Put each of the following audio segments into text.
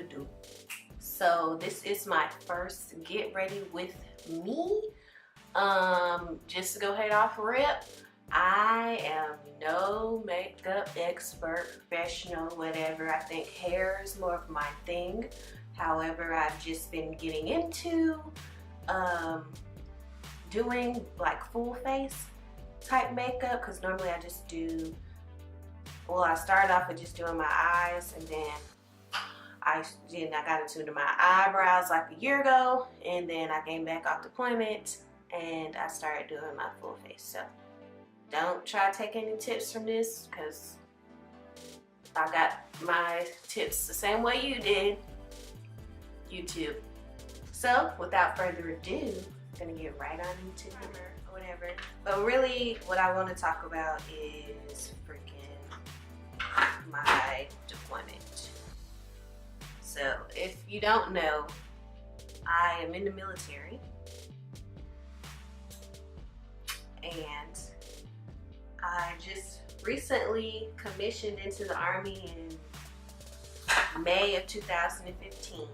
to do. So this is my first get ready with me. Just to go ahead off rip, I am no makeup expert, professional, whatever. I think hair is more of my thing. However, I've just been getting into doing like full face type makeup, because normally I just do, well, I started off with just doing my eyes, and then I got into my eyebrows like a year ago, and then I came back off deployment and I started doing my full face. So don't try to take any tips from this, because I got my tips the same way you did, YouTube. So without further ado, I'm gonna get right on into it or whatever. But really what I want to talk about is freaking my deployment. So if you don't know, I am in the military, and I just recently commissioned into the Army in May of 2015.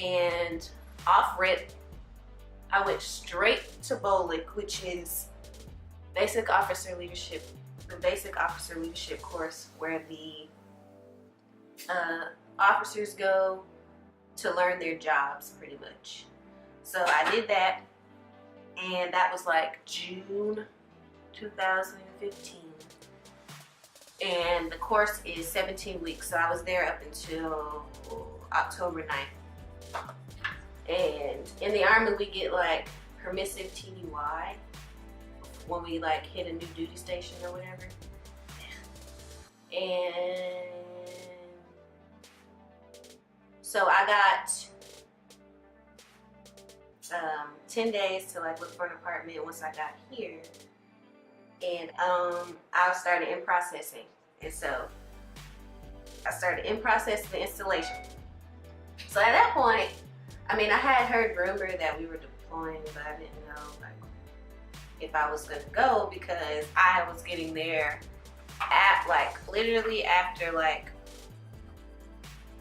And off rip, I went straight to BOLIC, which is basic officer leadership, the basic officer leadership course, where the officers go to learn their jobs pretty much. So I did that, and that was like June 2015. And the course is 17 weeks, so I was there up until October 9th. And in the Army, we get like permissive TDY when we like hit a new duty station or whatever. And so I got 10 days to like look for an apartment once I got here. And I started in processing. And so I started in process the installation. So at that point, I mean, I had heard rumor that we were deploying, but I didn't know like if I was gonna go, because I was getting there at like literally after like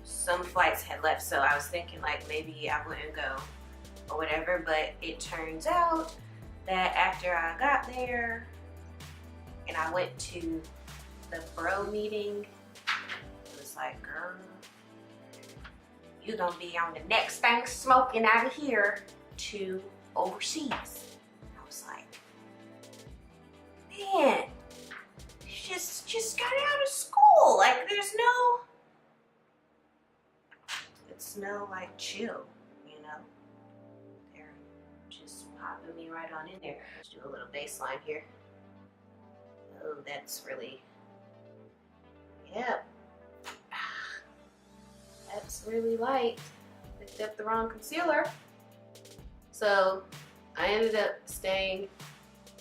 some flights had left. So I was thinking like maybe I wouldn't go or whatever, but it turns out that after I got there and I went to the bro meeting, it was like, girl, you're gonna be on the next thing smoking out of here to overseas. I was like, man, you just got out of school. Like it's no like chill, you know? They're just popping me right on in there. Let's do a little baseline here. Oh, that's really, yep. That's really light. Picked up the wrong concealer. So I ended up staying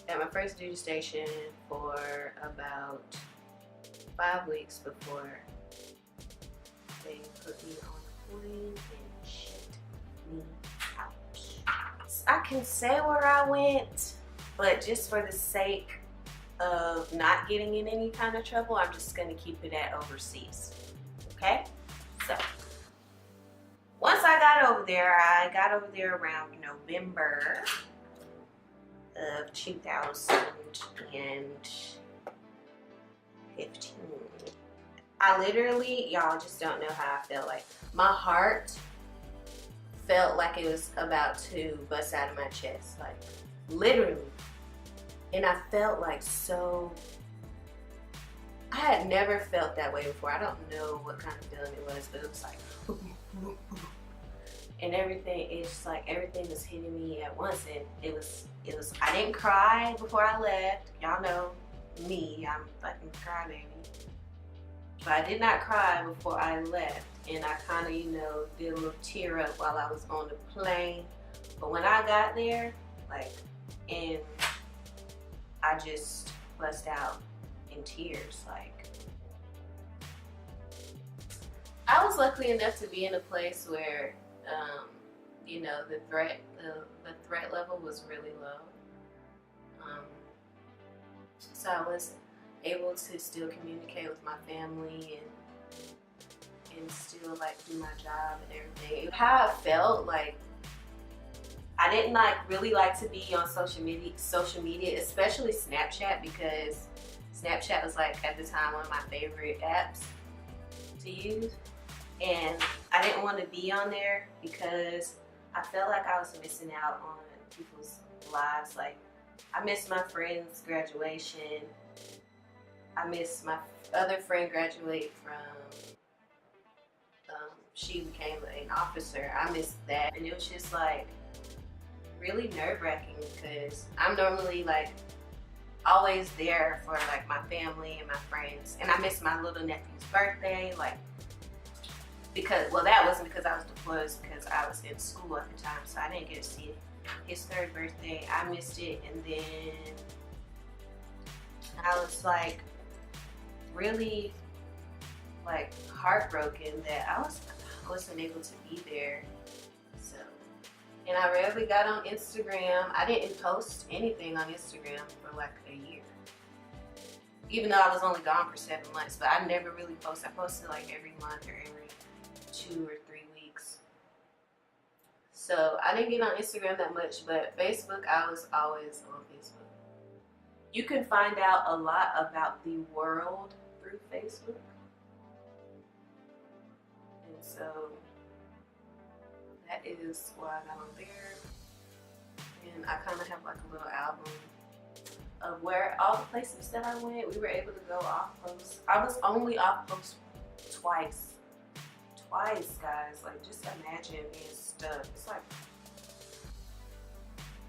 at my first duty station for about 5 weeks before they put me on a plane and shipped me out. I can say where I went, but just for the sake of not getting in any kind of trouble, I'm just gonna keep it at overseas. Okay? So once I got over there around November of 2015. I literally, y'all just don't know how I felt. Like my heart felt like it was about to bust out of my chest, like literally. And I felt like so, I had never felt that way before. I don't know what kind of feeling it was, but it was like, and everything, it's just like everything was hitting me at once. And it was, I didn't cry before I left. Y'all know me, I'm fucking crybaby. But I did not cry before I left. And I kind of, you know, did a little tear up while I was on the plane. But when I got there, like, and I just bust out in tears. Like, I was lucky enough to be in a place where, you know, the threat level was really low. So I was able to still communicate with my family and still like do my job and everything. How I felt, like I didn't like really like to be on social media, especially Snapchat, because Snapchat was like at the time one of my favorite apps to use, and I didn't want to be on there because I felt like I was missing out on people's lives. Like I missed my friend's graduation. I missed my other friend graduate from, she became an officer. I missed that, and it was just like really nerve-wracking because I'm normally like always there for like my family and my friends, and I missed my little nephew's birthday, like because, well, that wasn't because I was deployed, it was because I was in school at the time, so I didn't get to see his third birthday. I missed it, and then I was like really like heartbroken that I wasn't able to be there. So, and I rarely got on Instagram. I didn't post anything on Instagram for like a year, even though I was only gone for 7 months. But I never really posted. I posted like every month or every 2 or 3 weeks. So I didn't get on Instagram that much, but Facebook, I was always on Facebook. You can find out a lot about the world through Facebook. And so that is why I got on there. And I kind of have like a little album of where all the places that I went. We were able to go off post. I was only off post twice, guys. Like, just imagine being stuck. It's like,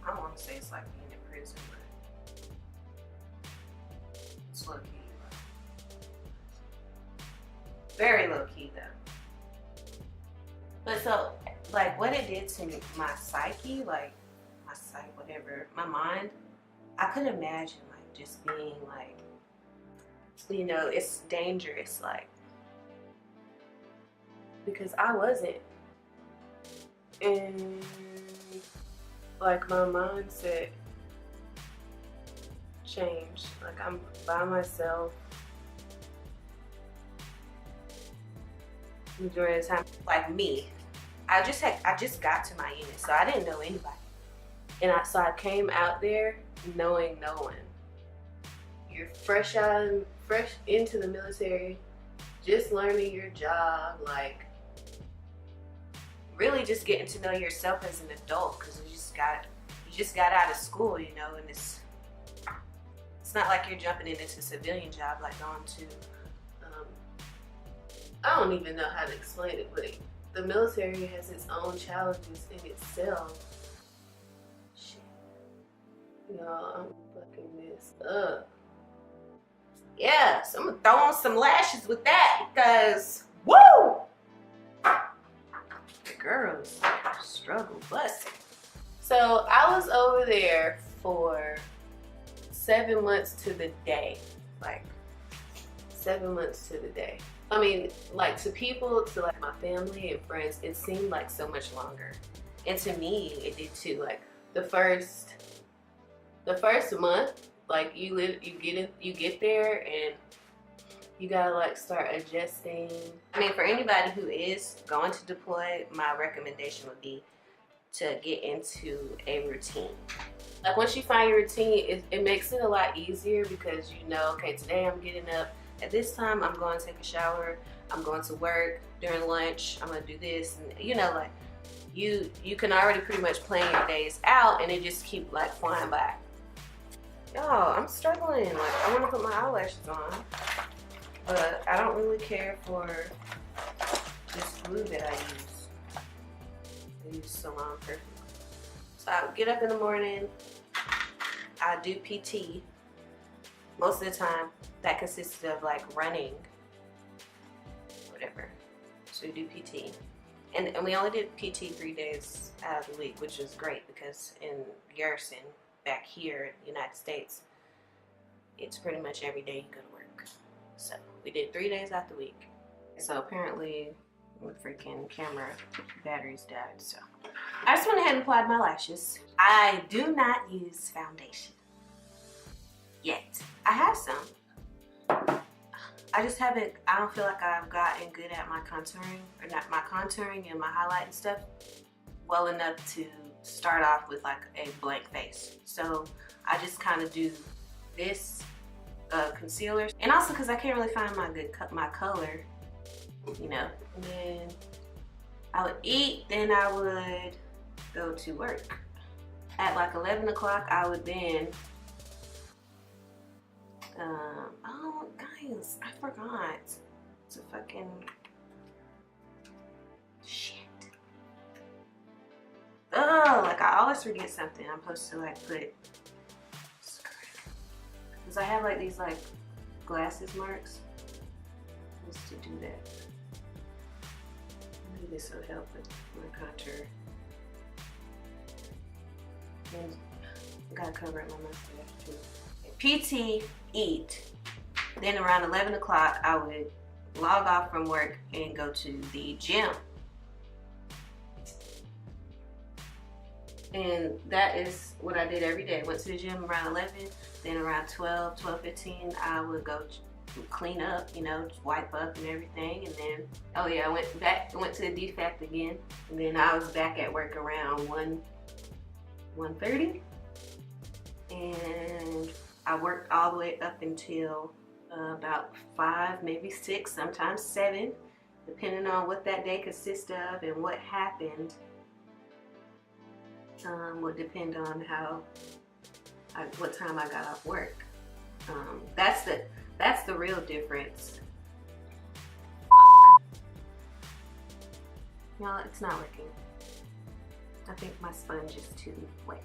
I don't want to say it's like being in prison, but it's low key. Very low key though. But so, like, what it did to me, my psyche, like my psyche, whatever, my mind, I could imagine like just being like, you know, it's dangerous, like, because I wasn't. And like my mindset changed. Like I'm by myself majority of the time. Like me, I just got to my unit, so I didn't know anybody. And so I came out there knowing no one. You're fresh into the military, just learning your job, like really just getting to know yourself as an adult, because you just got out of school, you know, and it's not like you're jumping into a civilian job, like going to I don't even know how to explain it, but the military has its own challenges in itself. Shit. No, I'm fucking this up. Yeah, so I'm gonna throw on some lashes with that because, woo! The girls struggle busting. So I was over there for 7 months to the day. Like, 7 months to the day. I mean, like, to people, to like my family and friends, it seemed like so much longer. And to me, it did too. Like the first month, like you get there and you gotta like start adjusting. I mean, for anybody who is going to deploy, my recommendation would be to get into a routine. Like once you find your routine, it makes it a lot easier because you know, okay, today I'm getting up at this time, I'm going to take a shower, I'm going to work, during lunch I'm going to do this, and you know, like you can already pretty much plan your days out, and it just keep like flying by. Y'all, I'm struggling. Like I want to put my eyelashes on, but I don't really care for this glue that I use. I use Salon Perfect. So I get up in the morning, I do PT. Most of the time, that consists of like running, whatever. So we do PT. And we only did PT 3 days out of the week, which was great because in garrison, back here in the United States, it's pretty much every day you go to work. So we did 3 days out the week. So apparently the freaking camera batteries died. So I just went ahead and applied my lashes. I do not use foundation yet. I have some, I just haven't, I don't feel like I've gotten good at my contouring, or not my contouring and my highlight and stuff well enough to start off with like a blank face. So I just kind of do this concealer, and also because I can't really find my color, you know. And then I would eat, then I would go to work. At like 11 o'clock, I would then, oh guys, I forgot to fucking, shit. Oh, like I always forget something. I'm supposed to like put, because I have like these like glasses marks. Just to do that. Maybe this will help with my contour. And I gotta cover up my mustache too. PT, eat. Then around 11 o'clock, I would log off from work and go to the gym. And that is what I did every day. Went to the gym around 11, then around 12, 12:15, I would go clean up, you know, just wipe up and everything. And then, oh yeah, I went to the defect again. And then I was back at work around 1:30. And I worked all the way up until about 5, maybe 6, sometimes 7, depending on what that day consists of and what happened. Would depend on what time I got off work. That's the real difference. No, it's not working. I think my sponge is too wet.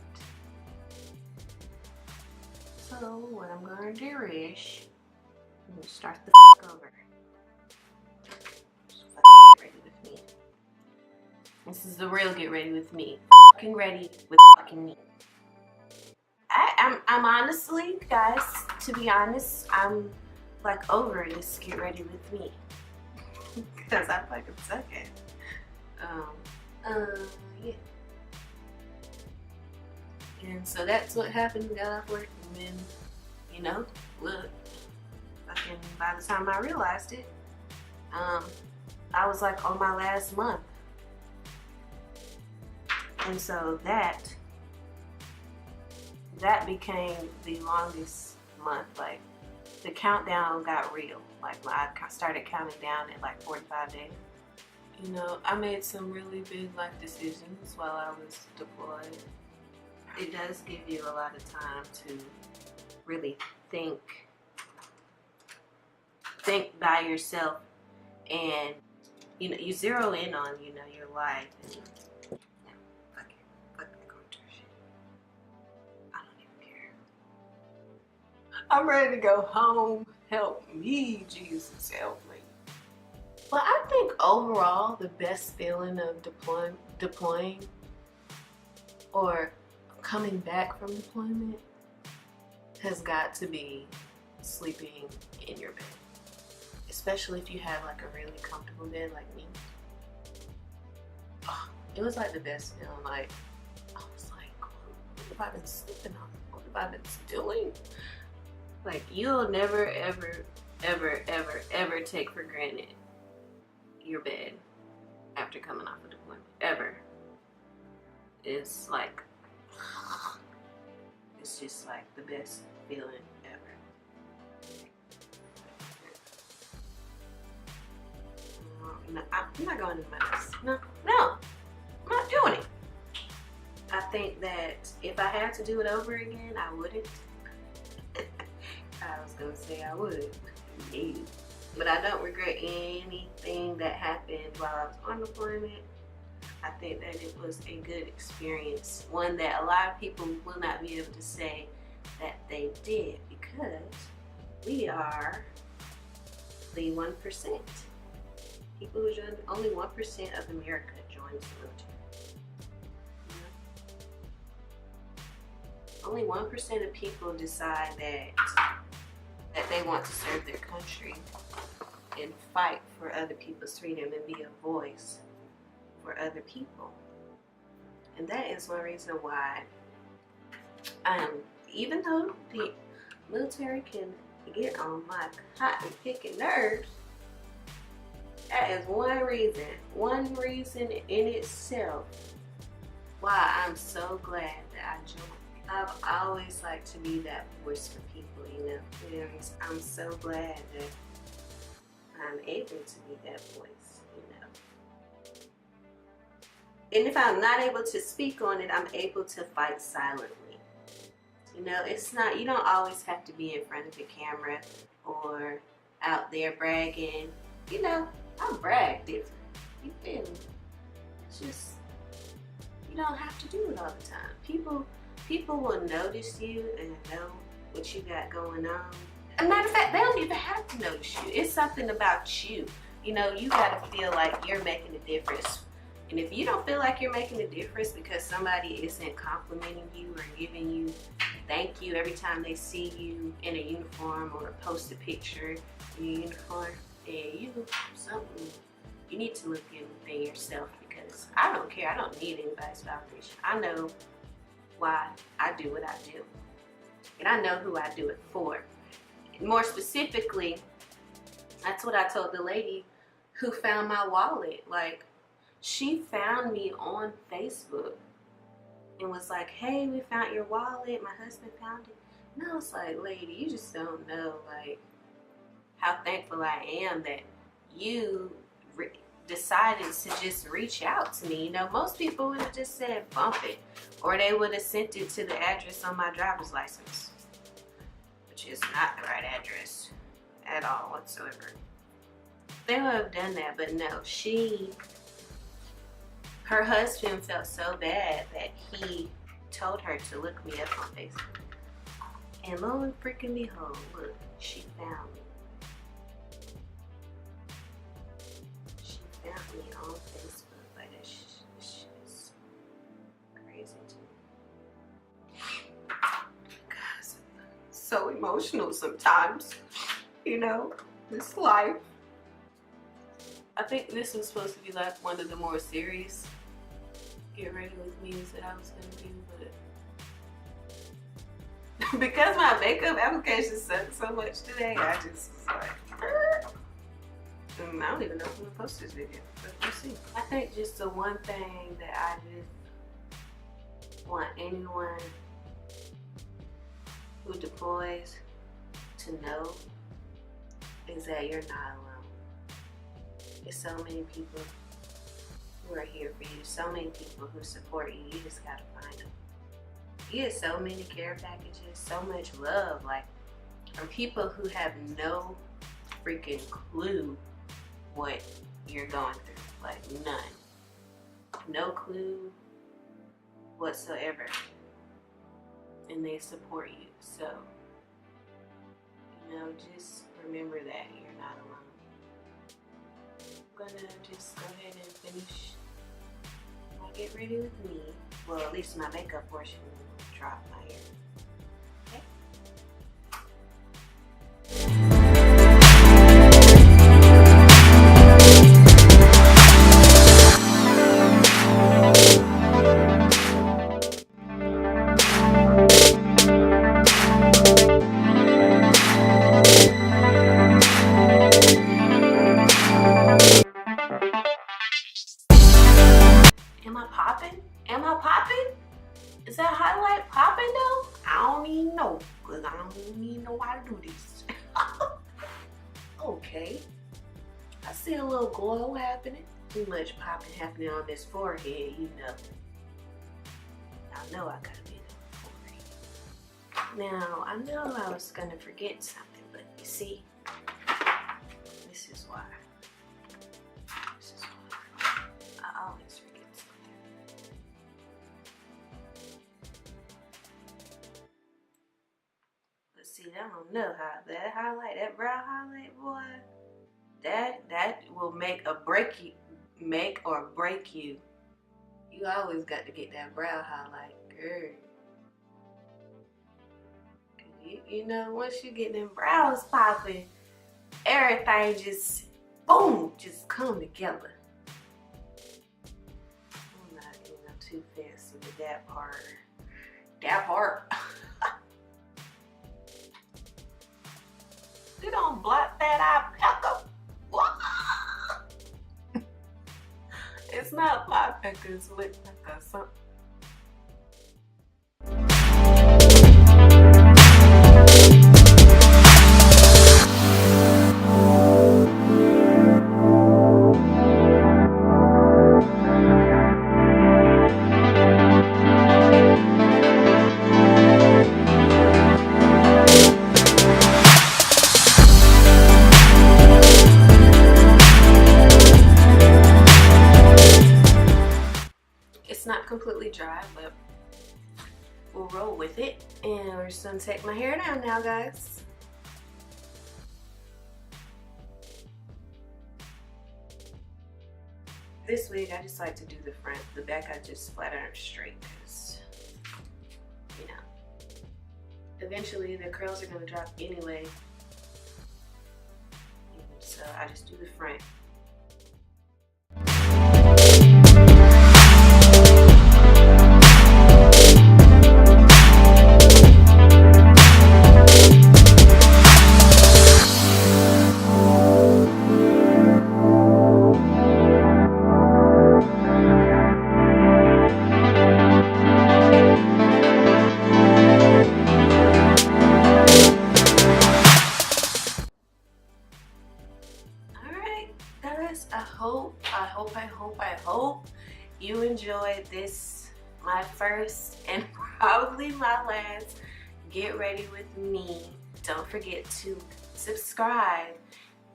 So what I'm gonna do is I'm gonna start the over. Just get ready with me. This is the real get ready with me. Fucking ready with fucking me. I'm honestly, guys, to be honest, I'm like over this get ready with me. Because I fucking suck at it. Yeah. And so that's what happened. Got off work, and then, you know, look, fucking by the time I realized it, I was like on my last month. And so that became the longest month. Like, the countdown got real. Like, I started counting down at like 45 days. You know, I made some really big life decisions while I was deployed. It does give you a lot of time to really think by yourself, and you know, you zero in on, you know, your life. And, I'm ready to go home. Help me, Jesus, help me. But I think overall, the best feeling of deploying or coming back from deployment has got to be sleeping in your bed. Especially if you have like a really comfortable bed like me. Oh, it was like the best feeling. Like, I was like, what have I been sleeping on? What have I been doing? Like, you'll never, ever, ever, ever, ever take for granted your bed after coming off of deployment. Ever. It's like, it's just like the best feeling ever. No, I'm not going to my house. No, I'm not doing it. I think that if I had to do it over again, I wouldn't. I was gonna say I would, but I don't regret anything that happened while I was on deployment. I think that it was a good experience, one that a lot of people will not be able to say that they did, because we are the 1%. People who join, only 1% of America joins the military. Only 1% of people decide that they want to serve their country and fight for other people's freedom and be a voice for other people. And that is one reason why, even though the military can get on my cotton picking nerves. That is one reason in itself why I'm so glad that I joined. I've always liked to be that voice for people, you know. And I'm so glad that I'm able to be that voice, you know. And if I'm not able to speak on it, I'm able to fight silently. You know, it's not, you don't always have to be in front of the camera or out there bragging. You know, I brag different. You feel me? It's just, you don't have to do it all the time. People will notice you and know what you got going on. As a matter of fact, they don't even have to notice you. It's something about you. You know, you gotta feel like you're making a difference. And if you don't feel like you're making a difference because somebody isn't complimenting you or giving you thank you every time they see you in a uniform or post a picture in your uniform, then you need to look within yourself, because I don't care. I don't need anybody's validation. I know why I do what I do, and I know who I do it for. More specifically, that's what I told the lady who found my wallet. Like, she found me on Facebook and was like, hey, we found your wallet, my husband found it. And I was like, lady, you just don't know, like, how thankful I am that you decided to just reach out to me. You know, most people would have just said bump it, or they would have sent it to the address on my driver's license, which is not the right address at all whatsoever. They would have done that, but no, her husband felt so bad that he told her to look me up on Facebook. And lo and freaking behold, look, she found me. She found me on Facebook. Like, that shit is crazy to me. Guys, so emotional sometimes, you know, this life. I think this was supposed to be like one of the more serious Get Ready With Me's that I was gonna do, but because my makeup application sucked so much today, I just was like, I don't even know if I'm gonna post this video, but we'll see. I think just the one thing that I just want anyone who deploys to know is that you're not alone. There's so many people who are here for you, so many people who support you. You just gotta find them. You get so many care packages, so much love, like, from people who have no freaking clue what you're going through. Like, none. No clue whatsoever. And they support you. So, you know, just remember that you're not alone. I'm gonna just go ahead and finish my Get Ready With Me. Well, at least my makeup portion will drop my hair. Okay? Am I popping? Am I popping? Is that highlight popping though? I don't even know, because I don't even know how to do this. Okay. I see a little glow happening. Too much popping happening on this forehead, you know. I know I gotta be the forehead. Now, I know I was gonna forget something, but you see, this is why. This is why. I always forget something. But see, I don't know how that highlight, that brow highlight, boy, that will make or break you. You always got to get that brow highlight, girl. You know, once you get them brows popping, everything just, boom, just come together. I'm not, too fancy with that part. That part. You don't block that eye pecker. It's not black pecker, it's lit pecker. So it's not completely dry, but we'll roll with it. And we're just gonna take my hair down now, guys. This wig, I just like to do the front. The back, I just flat iron straight because, you know, eventually the curls are gonna drop anyway. So I just do the front. I hope you enjoyed this, my first and probably my last Get Ready With Me. Don't forget to subscribe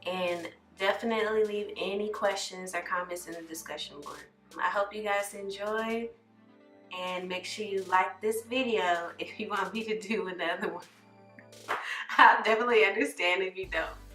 and definitely leave any questions or comments in the discussion board. I hope you guys enjoyed, and make sure you like this video if you want me to do another one. I definitely understand if you don't.